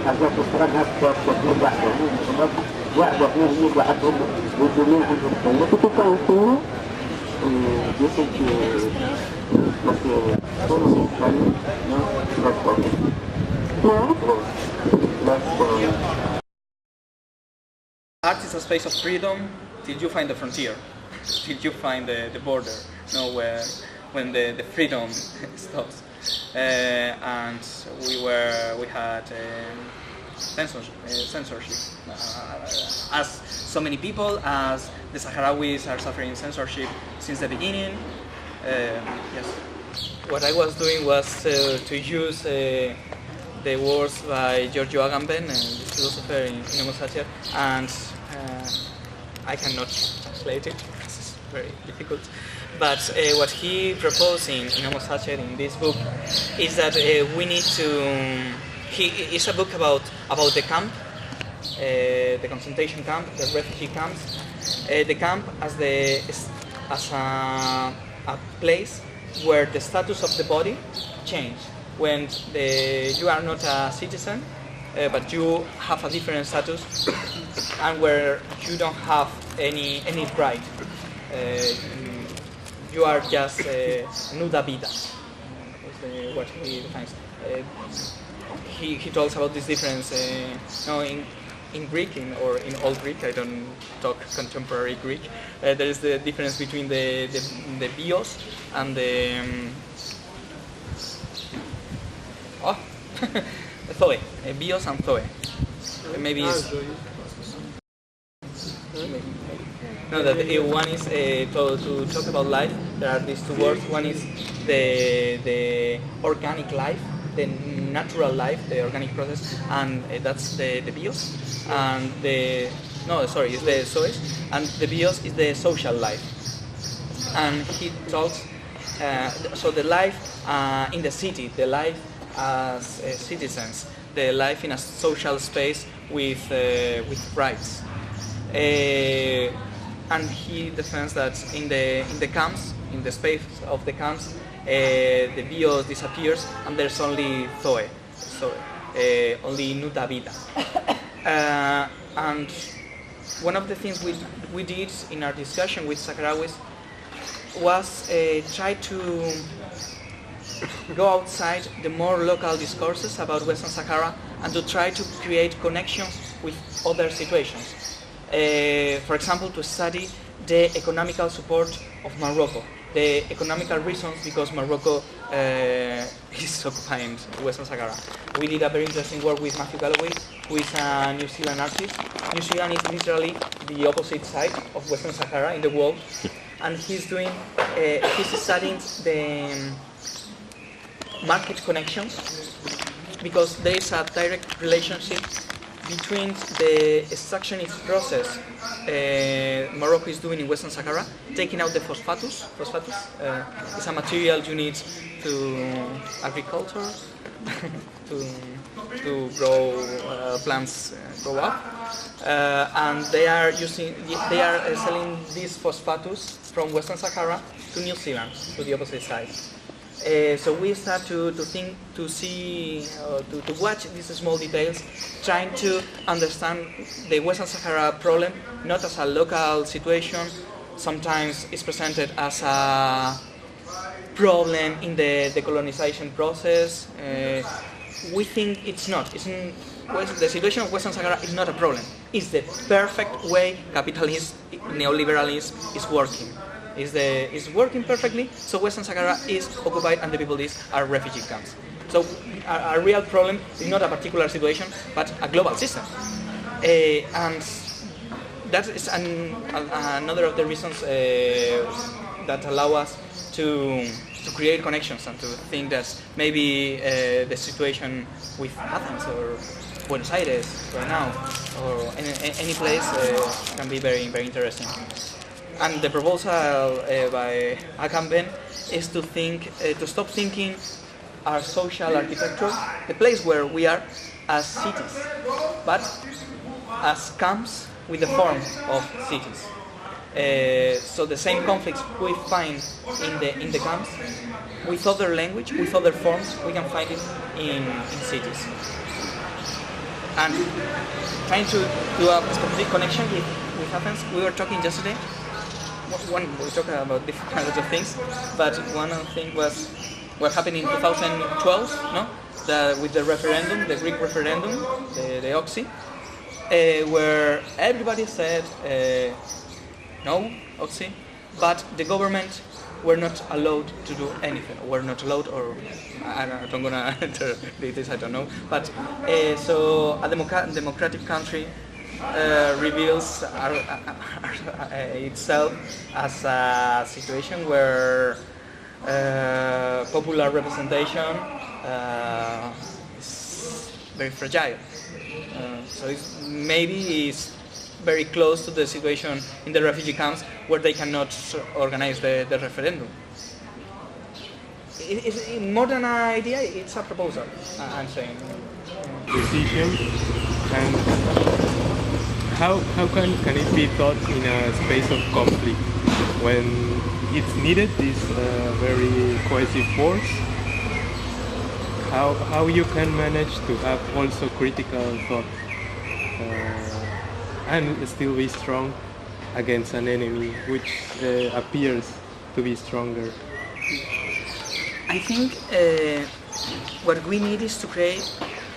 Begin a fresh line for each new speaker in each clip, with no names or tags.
حاجات أخرى تكون واحدة واحدة غير واحدهم والجميع عندهم قوة تتكلم do you think like policy planning
Art is a space of freedom till you find the frontier, till you find the border, where when the freedom stops. And we had censorship. As so many people, as the Sahrawis are suffering censorship since the beginning. Yes. What I was doing was to use the words by Giorgio Agamben, the philosopher in Homo Sacer, and I cannot translate it. It's very difficult. But what he proposed in Homo Sacer in this book is that we need to. It's a book about the camp, the concentration camp, the refugee camps, the camp as a place where the status of the body change. When you are not a citizen, but you have a different status, and where you don't have any right. You are just nuda vida. What he defines. He talks about this difference. In Greek, or in Old Greek, I don't talk contemporary Greek. There is the difference between the bios and the Zoe. Bios and Zoe. Maybe it's... No, that one is to talk about life. There are these two words. One is the organic life, the natural life, the organic process, and that's the bios. And it's the zoes, and the bios is the social life. And he talks. So the life in the city, the life as citizens, the life in a social space with rights. And he defends that in the camps, in the space of the camps, the bios disappears and there's only Zoe, only nuda vida. And one of the things we did in our discussion with Sahrawis was try to go outside the more local discourses about Western Sahara and to try to create connections with other situations. For example, to study the economical support of Morocco, the economical reasons because Morocco is occupying Western Sahara. We did a very interesting work with Matthew Galloway, who is a New Zealand artist. New Zealand is literally the opposite side of Western Sahara in the world, and he's studying the market connections because there is a direct relationship between the extractionist process Morocco is doing in Western Sahara, taking out the phosphatus. Phosphatus is a material you need to agriculture, to grow plants grow up, and they are selling this phosphatus from Western Sahara to New Zealand, to the opposite side. So we start to think, to see, to watch these small details, trying to understand the Western Sahara problem not as a local situation. Sometimes it's presented as a problem in the decolonization process. We think it's not. The situation of Western Sahara is not a problem. It's the perfect way capitalism, neoliberalism is working. Is working perfectly, so Western Sahara is occupied and the people are refugee camps. So a real problem is not a particular situation, but a global system. And that is another of the reasons that allow us to create connections and to think that maybe the situation with Athens or Buenos Aires right now, or any place can be very, very interesting. And the proposal by Agamben is to stop thinking our social architecture, the place where we are, as cities, but as camps with the form of cities. So the same conflicts we find in the camps, with other language, with other forms, we can find it in cities. And trying to do a specific connection with Athens, we were talking yesterday. We talked about different kinds of things, but one of the things was what happened in 2012, no? With the referendum, the Greek referendum, the Oxy, where everybody said no, Oxy, but the government were not allowed to do anything. Were not allowed, or I'm gonna enter details, I don't know. But so a democratic country reveals itself as a situation where popular representation is very fragile. So maybe it's very close to the situation in the refugee camps where they cannot organize the referendum. It's more than an idea, it's a proposal, I'm saying.
Decision, and how can it be thought in a space of conflict when it's needed, this very cohesive force? How you can manage to have also critical thought and still be strong against an enemy which appears to be stronger?
I think what we need is to create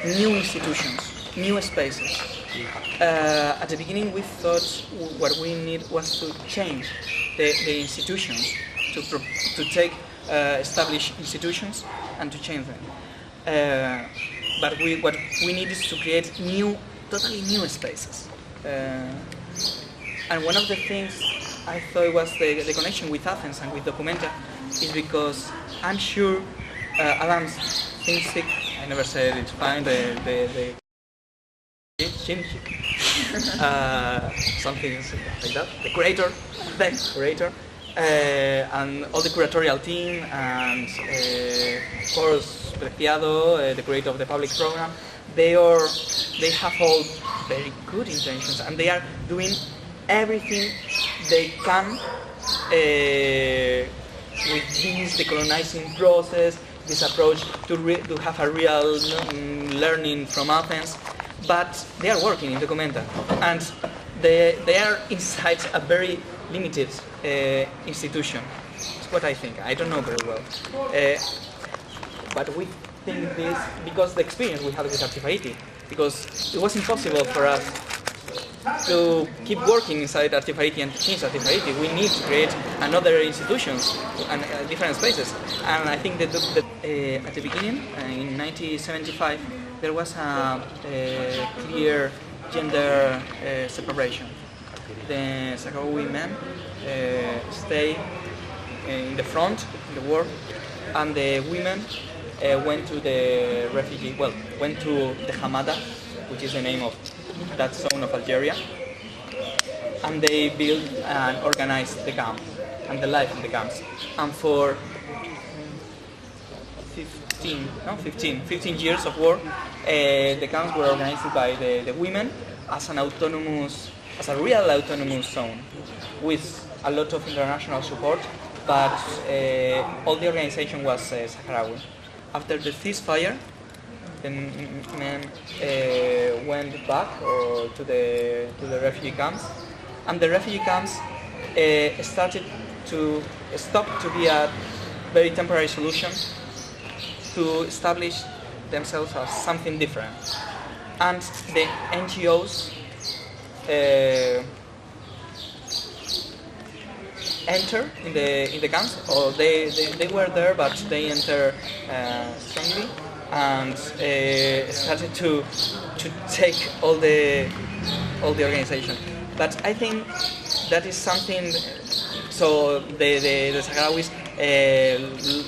new institutions, new spaces. At the beginning we thought what we need was to change the institutions, to take established institutions and to change them. But what we need is to create totally new spaces. And one of the things I thought was the connection with Athens and with Documenta is because I'm sure Adam's think I never said it's fine, something like that, the curator, and all the curatorial team, and of course Preciado, the creator of the public program, they have all very good intentions, and they are doing everything they can with this decolonizing process, this approach to have a real learning from Athens. But they are working in Documenta, and they are inside a very limited institution. That's what I think. I don't know very well. But we think this because the experience we had with Artifariti, because it was impossible for us to keep working inside Artifariti and to change Artifariti. We need to create another institutions and different spaces. And I think that at the beginning, in 1975, there was a clear gender separation. The Sahrawi men stay in the front in the war, and the women went to the went to the Hamada, which is the name of that zone of Algeria, and they built and organized the camp and the life in the camps. And for 15 years of war, the camps were organized by the women as a real autonomous zone, with a lot of international support, but all the organization was Sahrawi. After the ceasefire, the men went back to the refugee camps, and the refugee camps started to stop to be a very temporary solution to establish themselves as something different. And the NGOs enter in the camps, or they were there, but they enter strongly and started to take all the organization. But I think that is something. So the Sahrawis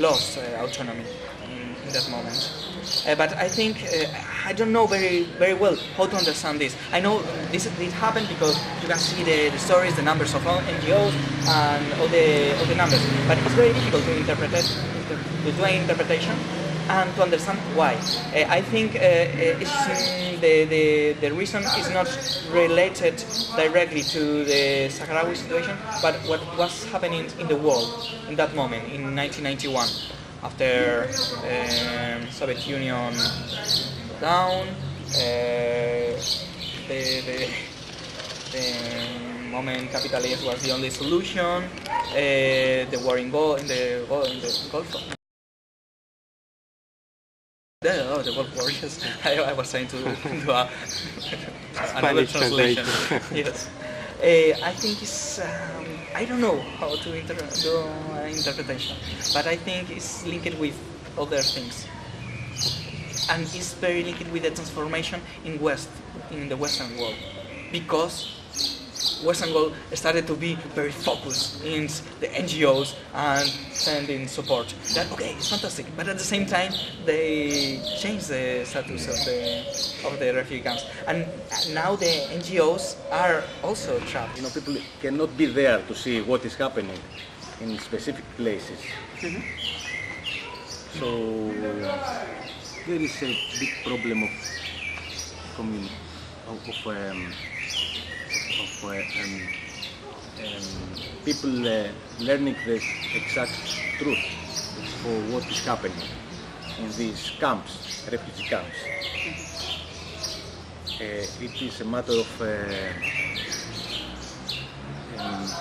lost autonomy in that moment. But I think I don't know very well how to understand this. I know this happened because you can see the stories, the numbers of all NGOs, and all the numbers. But it's very difficult to do an interpretation and to understand why. I think the reason is not related directly to the Sahrawi situation, but what was happening in the world in that moment, in 1991, after Soviet Union down, the moment capitalism was the only solution, the war in the Gulf. The Gulf War, yes. I was trying to do another translation. Yes. I think it's, I don't know how to do an interpretation, but I think it's linked with other things. And it's very linked with the transformation in the Western world, because Western world started to be very focused in the NGOs and sending support. That okay, it's fantastic, but at the same time they changed the status of the refugee camps, and now the NGOs are also trapped.
You know, people cannot be there to see what is happening in specific places.
Mm-hmm.
So there is a big problem of people learning the exact truth for what is happening in these camps, refugee camps. It is a matter of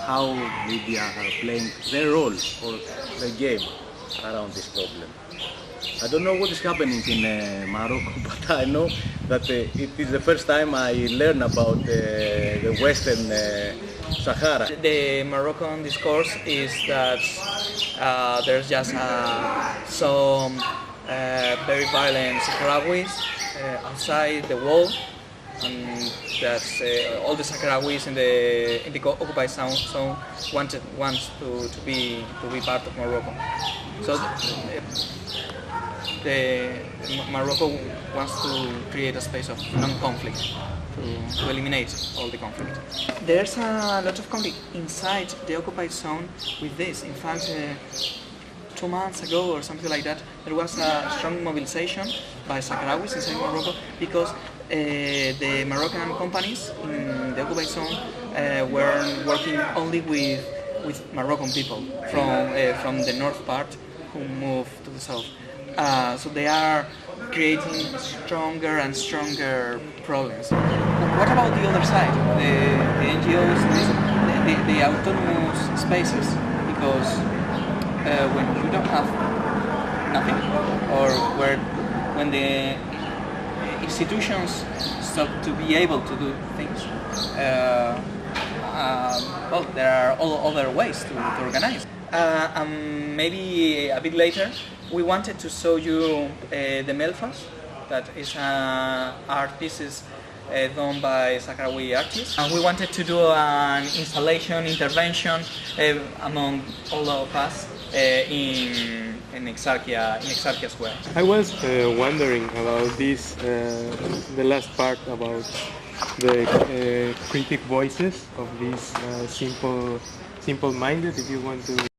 how media are playing their role or their game around this problem. I don't know what is happening in Morocco, but I know that it is the first time I learn about the Western Sahara.
The Moroccan discourse is that there's just some very violent Sahrawis outside the wall, and that all the Sahrawis in the occupied zone wants to be part of Morocco. So Morocco wants to create a space of non-conflict to eliminate all the conflict. There's a lot of conflict inside the occupied zone with this. In fact, 2 months ago or something like that, there was a strong mobilization by Sahrawis inside Morocco, because the Moroccan companies in the occupied zone were working only with Moroccan people from the north part who moved to the south. So they are creating stronger and stronger problems. What about the other side, the NGOs, the autonomous spaces? Because when you don't have nothing, or when the institutions stop to be able to do things, well, there are all other ways to organize. Maybe a bit later, we wanted to show you the Melfas, that is art pieces done by Sahrawi artists, and we wanted to do an installation intervention among all of us in Exarchia Square.
I was wondering about this, the last part about the critic voices of these simple-minded, if you want to